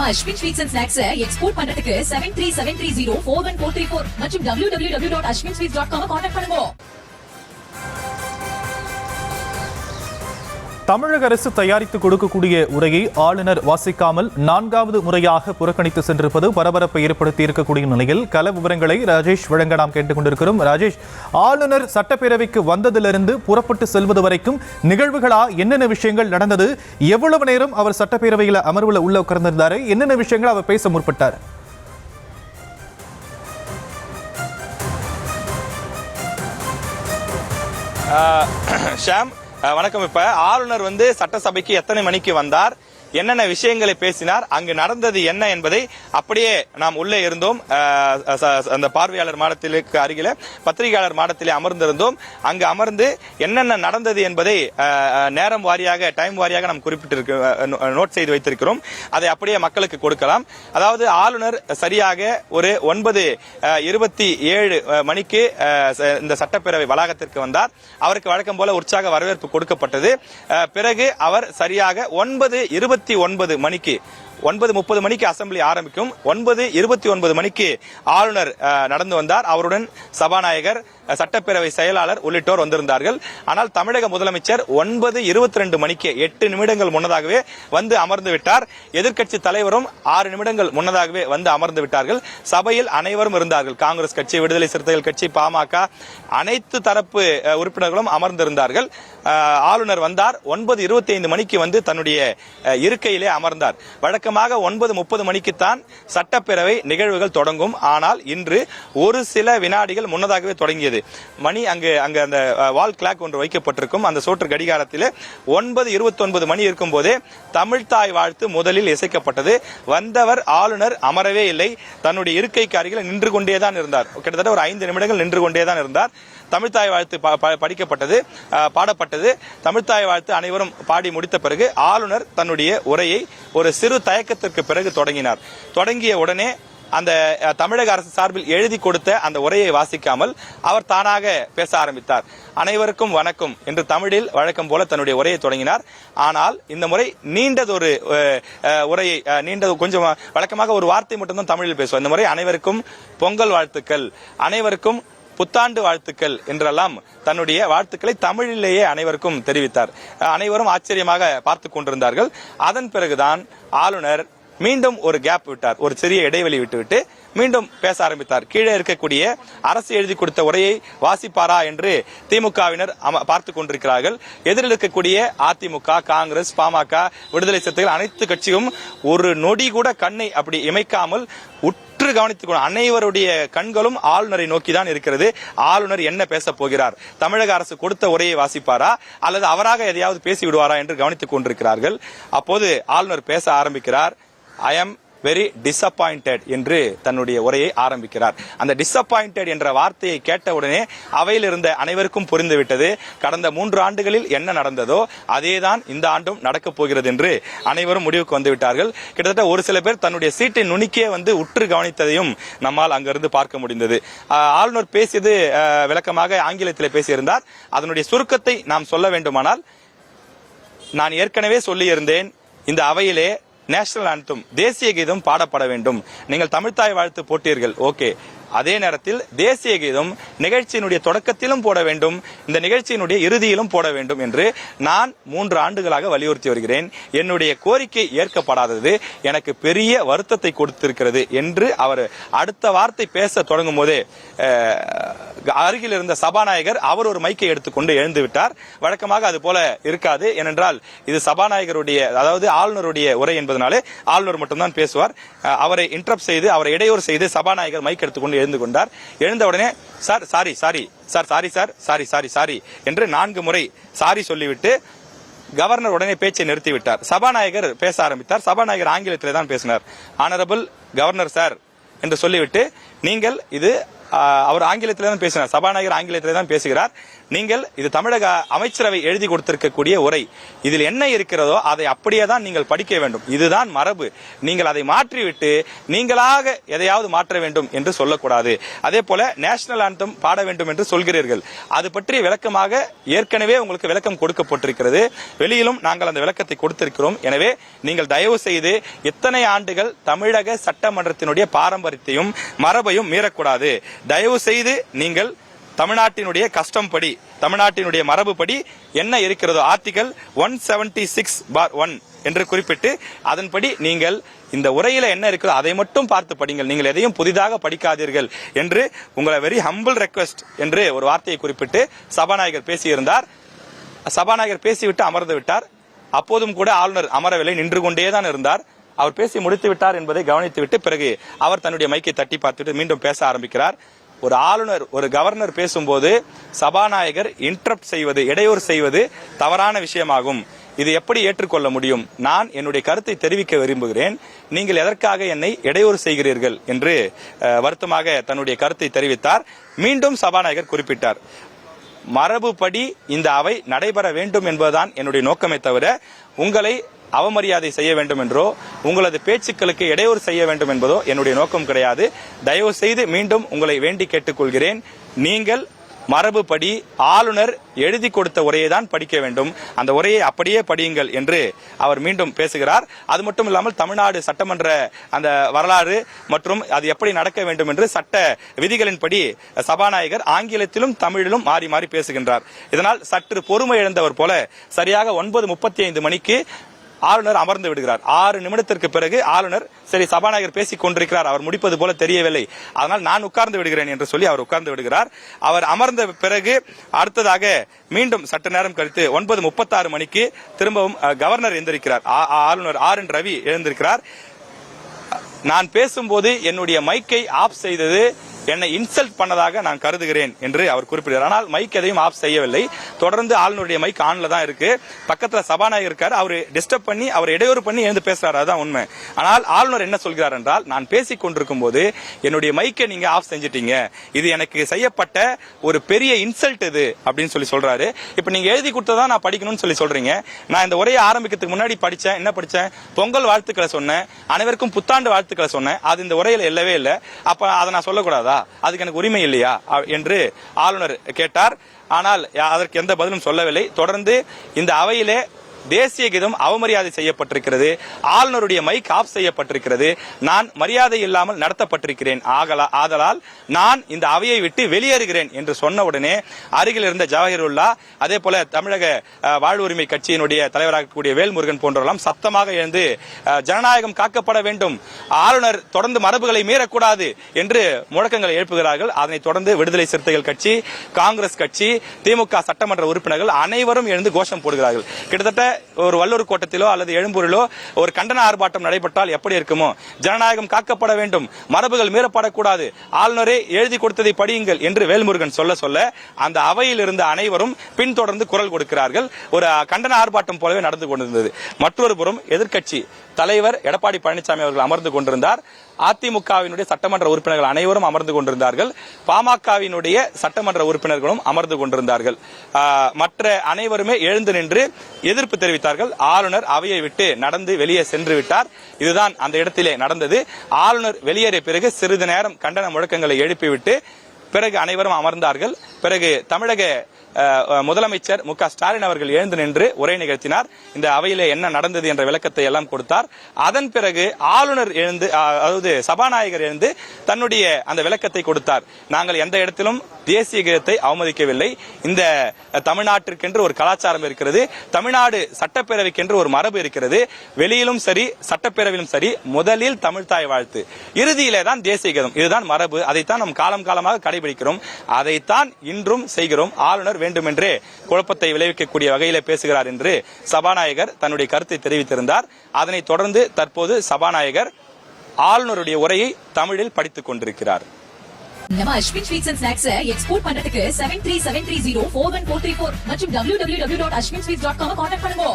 நம்ம Ashwin sweets and snacks export பண்றதுக்கு 7373041434 மற்றும் www.ashwinsweets.com கான்டாக்ட் பண்ணுங்க. தமிழக அரசு தயாரித்து கொடுக்கக்கூடிய உரையை ஆளுநர் வாசிக்காமல் 4வது முறையாக புறக்கணித்து சென்றிருப்பது பரபரப்பை ஏற்படுத்தி இருக்கக்கூடிய நிலையில் கள விவரங்களை ராஜேஷ் வழங்க நாம் கேட்டுக்கொண்டிருக்கிறோம். ராஜேஷ், ஆளுநர் சட்டப்பேரவைக்கு வந்ததிலிருந்து புறப்பட்டு செல்வது வரைக்கும் நிகழ்வுகளா என்னென்ன விஷயங்கள் நடந்தது? எவ்வளவு நேரம் அவர் சட்டப்பேரவையில் அமர்வுல உள்ள உட்கார்ந்திருந்தாரு? என்னென்ன விஷயங்கள் அவர் பேச முற்பட்டார்? ஷாம், வணக்கம். இப்ப ஆளுநர் சட்டசபைக்கு எத்தனை மணிக்கு வந்தார், என்னென்ன விஷயங்களை பேசினார், அங்கு நடந்தது என்ன என்பதை அப்படியே நாம் உள்ளே இருந்தோம். அந்த பார்வையாளர் மாடத்திற்கு அருகில பத்திரிகையாளர் மாடத்திலே அமர்ந்திருந்தோம். அங்கு அமர்ந்து என்னென்ன நடந்தது என்பதை நேரம் வாரியாக, டைம் வாரியாக நாம் நோட் செய்து வைத்திருக்கிறோம். அதை அப்படியே மக்களுக்கு கொடுக்கலாம். அதாவது ஆளுநர் சரியாக ஒரு 9:27 மணிக்கு இந்த சட்டப்பேரவை வளாகத்திற்கு வந்தார். அவருக்கு வழக்கம் போல உற்சாக வரவேற்பு கொடுக்கப்பட்டது. பிறகு அவர் சரியாக 9:29 மணிக்கு 9:30 மணிக்கு அசெம்பிளி ஆரம்பிக்கும். 9:29 மணிக்கு ஆளுநர் நடந்து வந்தார். அவருடன் சபாநாயகர், சட்டப்பேரவை செயலாளர் உள்ளிட்டோர் வந்திருந்தார்கள். ஆனால் தமிழக முதலமைச்சர் 9:22 மணிக்கு 8 நிமிடங்கள் முன்னதாகவே வந்து அமர்ந்து விட்டார். எதிர்க்கட்சி தலைவரும் 6 நிமிடங்கள் முன்னதாகவே வந்து அமர்ந்து விட்டார்கள். சபையில் அனைவரும் இருந்தார்கள். காங்கிரஸ் கட்சி, விடுதலை சிறுத்தைகள் கட்சி, பாமக அனைத்து தரப்பு உறுப்பினர்களும் அமர்ந்திருந்தார்கள். ஆளுநர் வந்தார். 9:25 மணிக்கு வந்து தன்னுடைய இருக்கையிலே அமர்ந்தார். வழக்கமாக 9:30 மணிக்குத்தான் சட்டப்பேரவை நிகழ்வுகள் தொடங்கும். ஆனால் இன்று ஒரு சில வினாடிகள் முன்னதாகவே தொடங்கியது. மணி அங்கு அந்த வால் கிளாக் ஒன்று வைக்கப்பட்டிருக்கும். அந்த சோற்று கடிகாரத்தில் 9:29 மணி இருக்கும் போதே தமிழ்தாய் வாழ்த்து முதலில் இசைக்கப்பட்டது. வந்தவர் ஆளுநர் அமரவே இல்லை. தன்னுடைய இருக்கைக்கு அருகில் நின்று கொண்டேதான் இருந்தார். கிட்டத்தட்ட ஒரு 5 நிமிடங்கள் நின்று கொண்டேதான் இருந்தார். தமிழ்தாய் வாழ்த்து படிக்கப்பட்டது, பாடப்பட்டது. தமிழ்தாய் வாழ்த்து அனைவரும் பாடி முடித்த பிறகு ஆளுநர் தன்னுடைய உரையை ஒரு சிறு தயக்கத்திற்கு பிறகு தொடங்கினார். தொடங்கிய உடனே அந்த தமிழக அரசு சார்பில் எழுதி கொடுத்த அந்த உரையை வாசிக்காமல் அவர் தானாக பேச ஆரம்பித்தார். அனைவருக்கும் வணக்கம் என்று தமிழில் வழக்கம் போல தன்னுடைய உரையை தொடங்கினார். ஆனால் இந்த முறை நீண்டதொரு உரையை, கொஞ்சம் வழக்கமாக ஒரு வார்த்தை மட்டும்தான் தமிழில் பேசுவார். இந்த முறை அனைவருக்கும் பொங்கல் வாழ்த்துக்கள், அனைவருக்கும் புத்தாண்டு வாழ்த்துக்கள் என்றெல்லாம் தன்னுடைய வாழ்த்துக்களை தமிழிலேயே அனைவருக்கும் தெரிவித்தார். அனைவரும் ஆச்சரியமாக பார்த்துக் கொண்டிருந்தார்கள். அதன் பிறகுதான் ஆளுநர் மீண்டும் ஒரு கேப் விட்டார். ஒரு சிறிய இடைவெளி விட்டுவிட்டு மீண்டும் பேச ஆரம்பித்தார். கீழே இருக்கக்கூடிய அரசு எழுதி கொடுத்த உரையை வாசிப்பாரா என்று திமுகவினர் பார்த்துக் கொண்டிருக்கிறார்கள். எதிரில் இருக்கக்கூடிய அதிமுக, காங்கிரஸ், பாமக, விடுதலை சிறுத்தைகள் அனைத்து கட்சியும் ஒரு நொடி கூட கண்ணை அப்படி இமைக்காமல் உற்று கவனித்துக் அனைவருடைய கண்களும் ஆளுநரை நோக்கிதான் இருக்கிறது. ஆளுநர் என்ன பேச போகிறார், தமிழக அரசு கொடுத்த உரையை வாசிப்பாரா அல்லது அவராக எதையாவது பேசி விடுவாரா என்று கவனித்துக் கொண்டிருக்கிறார்கள். அப்போது ஆளுநர் பேச ஆரம்பிக்கிறார். I am very disappointed என்று தன்னுடைய உரையை ஆரம்பிக்கிறார். அந்த disappointed என்ற வார்த்தையை கேட்டவுடனே அவையில் இருந்த அனைவருக்கும் புரிந்துவிட்டது. கடந்த 3 ஆண்டுகளில் என்ன நடந்ததோ அதேதான் இந்த ஆண்டும் நடக்கப் போகிறது என்று அனைவரும் முடிவுக்கு வந்துவிட்டார்கள். கிட்டத்தட்ட ஒரு சில பேர் தன்னுடைய சீட்டின் நுனிக்கே வந்து உற்று கவனித்ததையும் நம்மால் அங்கிருந்து பார்க்க முடிந்தது. ஆளுநர் பேசியது விளக்கமாக ஆங்கிலத்தில் பேசியிருந்தார். அதனுடைய சுருக்கத்தை நாம் சொல்ல வேண்டுமானால், நான் ஏற்கனவே சொல்லியிருந்தேன், இந்த அவையிலே நேஷனல் ஆந்தம், தேசிய கீதம் பாடப்பட வேண்டும். நீங்கள் தமிழ்தாய் வாழ்த்து போட்டீர்கள், ஓகே. அதே நேரத்தில் தேசிய கீதம் நிகழ்ச்சியினுடைய தொடக்கத்திலும் போட வேண்டும், இந்த நிகழ்ச்சியினுடைய இறுதியிலும் போட வேண்டும் என்று நான் 3 ஆண்டுகளாக வலியுறுத்தி வருகிறேன். என்னுடைய கோரிக்கை ஏற்கப்படாதது எனக்கு பெரிய வருத்தத்தை கொடுத்திருக்கிறது என்று அவர் அடுத்த வார்த்தை பேச தொடங்கும் போதே அருகில் இருந்த சபாநாயகர் அவர் ஒரு மைக்கை எடுத்துக்கொண்டு எழுந்து விட்டார். வழக்கமாக அது போல இருக்காது. ஏனென்றால் இது சபாநாயகருடைய, அதாவது ஆளுநருடைய உரை என்பதனாலே ஆளுநர் மட்டும்தான் பேசுவார். அவரை இன்டரப்ட் செய்து, அவரை இடையூறு செய்து சபாநாயகர் மைக் எடுத்துக்கொண்டு எழுந்து கொண்டார். எழுந்த உடனே sir sorry sorry sir sorry sir sorry sorry sorry என்று 4 முறை சாரி சொல்லிவிட்டு கவர்னர் உடனே பேச்சை நிறுத்திவிட்டார். சபாநாயகர் பேச ஆரம்பித்தார். சபாநாயகர் ஆங்கிலத்திலே தான் பேசினார். ஆனரபிள் கவர்னர் சார் என்று சொல்லிவிட்டு, நீங்கள் இது அவர் ஆங்கிலத்திலே தான் பேசினார். சபாநாயகர் ஆங்கிலத்திலே தான் பேசுகிறார். நீங்கள் இது தமிழக அமைச்சரவை எழுதி கொடுத்திருக்கக்கூடிய உரை, இதில் என்ன இருக்கிறதோ அதை அப்படியே தான் நீங்கள் படிக்க வேண்டும். இதுதான் மரபு. நீங்கள் அதை மாற்றிவிட்டு நீங்களாக எதையாவது மாற்ற வேண்டும் என்று சொல்லக்கூடாது. அதே போல நேஷனல் ஆந்தம் பாட வேண்டும் என்று சொல்கிறீர்கள். அது பற்றி விளக்கமாக ஏற்கனவே உங்களுக்கு விளக்கம் கொடுக்கப்பட்டிருக்கிறது. வெளியிலும் நாங்கள் அந்த விளக்கத்தை கொடுத்திருக்கிறோம். எனவே நீங்கள் தயவு செய்து எத்தனை ஆண்டுகள் தமிழக சட்டமன்றத்தினுடைய பாரம்பரியத்தையும் மரபையும் மீறக்கூடாது. தயவு செய்து நீங்கள் தமிழ்நாட்டினுடைய கஸ்டம் படி, தமிழ்நாட்டினுடைய மரபுப்படி என்ன இருக்கிறதோ ஆர்டிகல் 176(1) என்று குறிப்பிட்டு அதன்படி நீங்கள் இந்த உரையில என்ன இருக்கிறதோ அதை மட்டும் பார்த்து படிங்கள். நீங்கள் எதையும் புதிதாக படிக்காதீர்கள் என்று உங்களை வெரி ஹம்பிள் ரெக்வெஸ்ட் என்று ஒரு வார்த்தையை குறிப்பிட்டு சபாநாயகர் பேசியிருந்தார். சபாநாயகர் பேசிவிட்டு அமர்ந்து விட்டார். அப்போதும் கூட ஆளுநர் அமரவில்லை, நின்று கொண்டேதான் இருந்தார். அவர் பேசி முடித்து விட்டார் என்பதை கவனித்துவிட்டு பிறகு அவர் தன்னுடைய மைக்கை தட்டி பார்த்துட்டு மீண்டும் பேச ஆரம்பிக்கிறார். ஒரு ஆளுநர், ஒரு கவர்னர் பேசும்போது சபாநாயகர் இன்டரப்ட் செய்வது, இடையூறு செய்வது தவறான விஷயமாகும். இது எப்படி ஏற்றுக்கொள்ள முடியும்? நான் என்னுடைய கருத்தை தெரிவிக்க விரும்புகிறேன், நீங்கள் எதற்காக என்னை இடையூறு செய்கிறீர்கள் என்று வருத்தமாக தன்னுடைய கருத்தை தெரிவித்தார். மீண்டும் சபாநாயகர் குறிப்பிட்டார், மரபுப்படி இந்த அவை நடைபெற வேண்டும் என்பதுதான் என்னுடைய நோக்கமே தவிர உங்களை அவமரியாதை செய்ய வேண்டும் என்றோ உங்களது பேச்சுக்களுக்கு இடையூறு செய்ய வேண்டும் என்பதோ என்னுடைய நோக்கம் கிடையாது. தயவு செய்து மீண்டும் உங்களை வேண்டி கேட்டுக்கொள்கிறேன், நீங்கள் மரபுப்படி ஆளுநர் எழுதி கொடுத்த உரையை தான் படிக்க வேண்டும், அந்த உரையை அப்படியே படியுங்கள் என்று அவர் மீண்டும் பேசுகிறார். அது மட்டும் இல்லாமல் தமிழ்நாடு சட்டமன்ற அந்த வரலாறு மற்றும் அது எப்படி நடக்க வேண்டும் என்று சட்ட விதிகளின்படி சபாநாயகர் ஆங்கிலத்திலும் தமிழிலும் மாறி மாறி பேசுகின்றார். இதனால் சற்று பொறுமை இழந்தவர் போல சரியாக 9:35 மணிக்கு ஆளுநர் அமர்ந்து விடுகிறார். 6 நிமிடத்திற்கு பிறகு ஆளுநர், சரி சபாநாயகர் பேசிக் கொண்டிருக்கிறார், அவர் முடிப்பது போல தெரியவில்லை, அதனால் நான் உட்கார்ந்து விடுகிறேன் என்று சொல்லி அவர் உட்கார்ந்து விடுகிறார். அவர் அமர்ந்த பிறகு அடுத்ததாக மீண்டும் சற்று நேரம் கழித்து 9:36 மணிக்கு திரும்பவும் கவர்னர் எழுந்திருக்கிறார். ஆளுநர் RN ரவி எழுந்திருக்கிறார். நான் பேசும்போது என்னுடைய மைக்கை ஆஃப் செய்தது என்னை இன்சல்ட் பண்ணதாக நான் கருதுகிறேன் என்று அவர் குறிப்பிட்டார். ஆனால் மைக் எதையும் ஆஃப் செய்யவில்லை. தொடர்ந்து ஆளுநருடைய மைக் ஆன்ல தான் இருக்கு. பக்கத்துல சபாநாயகர் இருக்கார், அவர் டிஸ்டர்ப் பண்ணி, அவர் இடையூறு பண்ணி எழுந்து பேசுறாரு, அதுதான் உண்மை. ஆனால் ஆளுநர் என்ன சொல்கிறார் என்றால், நான் பேசிக் கொண்டிருக்கும் போது என்னுடைய மைக்கை நீங்க ஆஃப் செஞ்சிட்டீங்க, இது எனக்கு செய்யப்பட்ட ஒரு பெரிய இன்சல்ட் இது அப்படின்னு சொல்லி சொல்றாரு. இப்ப நீங்க எழுதி கொடுத்ததா நான் படிக்கணும்னு சொல்லி சொல்றீங்க. நான் இந்த உரையை ஆரம்பிக்கிறதுக்கு முன்னாடி படிச்சேன், என்ன படிச்சேன்? பொங்கல் வாழ்த்துக்களை சொன்னேன், அனைவருக்கும் புத்தாண்டு வாழ்த்துக்களை சொன்னேன். அது இந்த உரையில இல்லவே இல்லை. அப்ப அதை நான் சொல்லக்கூடாதா? அதுக்கு எனக்கு உரிமை இல்லையா என்று ஆளுநர் கேட்டார். ஆனால் அதற்கு எந்த பதிலும் சொல்லவில்லை. தொடர்ந்து இந்த அவையிலே தேசிய கீதம் அவமரியாதை செய்யப்பட்டிருக்கிறது, ஆளுநருடைய மைக் ஆஃப் செய்யப்பட்டிருக்கிறது, நான் மரியாதை இல்லாமல் நடத்தப்பட்டிருக்கிறேன், ஆதலால் நான் இந்த அவையை விட்டு வெளியேறுகிறேன் என்று சொன்ன உடனே அருகில் இருந்த ஜவஹருல்லா, அதே போல தமிழக வாழ்வுரிமை கட்சியினுடைய தலைவராக கூடிய வேல்முருகன் போன்றவர்களும் சத்தமாக எழுந்து ஜனநாயகம் காக்கப்பட வேண்டும், ஆளுநர் தொடர்ந்து மரபுகளை மீறக்கூடாது என்று முழக்கங்களை எழுப்புகிறார்கள். அதனைத் தொடர்ந்து விடுதலை சிறுத்தைகள் கட்சி, காங்கிரஸ் கட்சி, திமுக சட்டமன்ற உறுப்பினர்கள் அனைவரும் எழுந்து கோஷம் போடுகிறார்கள். கிட்டத்தட்ட ஒரு வல்லூர் கோட்டத்திலோ அல்லது எழும்பூரிலோ ஒரு கண்டன ஆர்ப்பாட்டம் நடைபெற்றால் எப்படி இருக்குமோ, ஜனநாயகம் காக்கப்பட வேண்டும், மரபுகள் மீறப்படக்கூடாது, ஆளுநரே எழுதி கொடுத்ததை படியுங்கள் என்று வேல்முருகன் சொல்ல சொல்ல அந்த அவையில் இருந்த அனைவரும் பின்தொடர்ந்து குரல் கொடுக்கிறார்கள். ஒரு கண்டன ஆர்ப்பாட்டம் போலவே நடந்து கொண்டிருந்தது. மற்றொரு புறம் எதிர்க்கட்சி தலைவர் எடப்பாடி பழனிசாமி அவர்கள் அமர்ந்து கொண்டிருந்தார். அதிமுகவினுடைய சட்டமன்ற உறுப்பினர்கள் அனைவரும் அமர்ந்து கொண்டிருந்தார்கள். பாமகவினுடைய சட்டமன்ற உறுப்பினர்களும் அமர்ந்து கொண்டிருந்தார்கள். மற்ற அனைவருமே எழுந்து நின்று எதிர்ப்பு தெரிவித்தார்கள். ஆளுநர் அவையை விட்டு நடந்து வெளியே சென்று விட்டார். இதுதான் அந்த இடத்திலே நடந்தது. ஆளுநர் வெளியேறிய பிறகு சிறிது நேரம் கண்டன முழக்கங்களை எழுப்பிவிட்டு பிறகு அனைவரும் அமர்ந்தார்கள். பிறகு தமிழக முதலமைச்சர் மு க ஸ்டாலின் அவர்கள் எழுந்து நின்று உரை நிகழ்த்தினார். இந்த அவையிலே என்ன நடந்தது என்ற விளக்கத்தை எல்லாம் கொடுத்தார். அதன் பிறகு ஆளுநர் எழுந்து, அதாவது சபாநாயகர் எழுந்து தன்னுடைய அந்த விளக்கத்தை கொடுத்தார். நாங்கள் எந்த இடத்திலும் தேசிய கீதத்தை அவமதிக்கவில்லை. இந்த தமிழ்நாட்டிற்கென்று ஒரு கலாச்சாரம் இருக்கிறது, தமிழ்நாடு சட்டப்பேரவைக்கென்று ஒரு மரபு இருக்கிறது. வெளியிலும் சரி சட்டப்பேரவையிலும் சரி முதலில் தமிழ்தாய் வாழ்த்து, இறுதியிலே தான் தேசிய கீதம். இதுதான் மரபு. அதைத்தான் நாம் காலம் காலமாக கடைபிடிக்கிறோம். அதைத்தான் இன்றும் செய்கிறோம். ஆளுநர் வேண்டுமென்றே குழப்பத்தை விளைவிக்கக்கூடிய வகையிலே பேசுகிறார் என்று சபாநாயகர் தன்னுடைய கருத்தை தெரிவித்திருந்தார். அதனைத் தொடர்ந்து தற்போது சபாநாயகர் ஆளுநருடைய உரையை தமிழில் படித்துக் கொண்டிருக்கிறார். நம்ம Ashwin sweets and snacks export பண்றதுக்கு 7373041434 மற்றும் www.ashwinsweets.com கான்டாக்ட் பண்ணுங்க.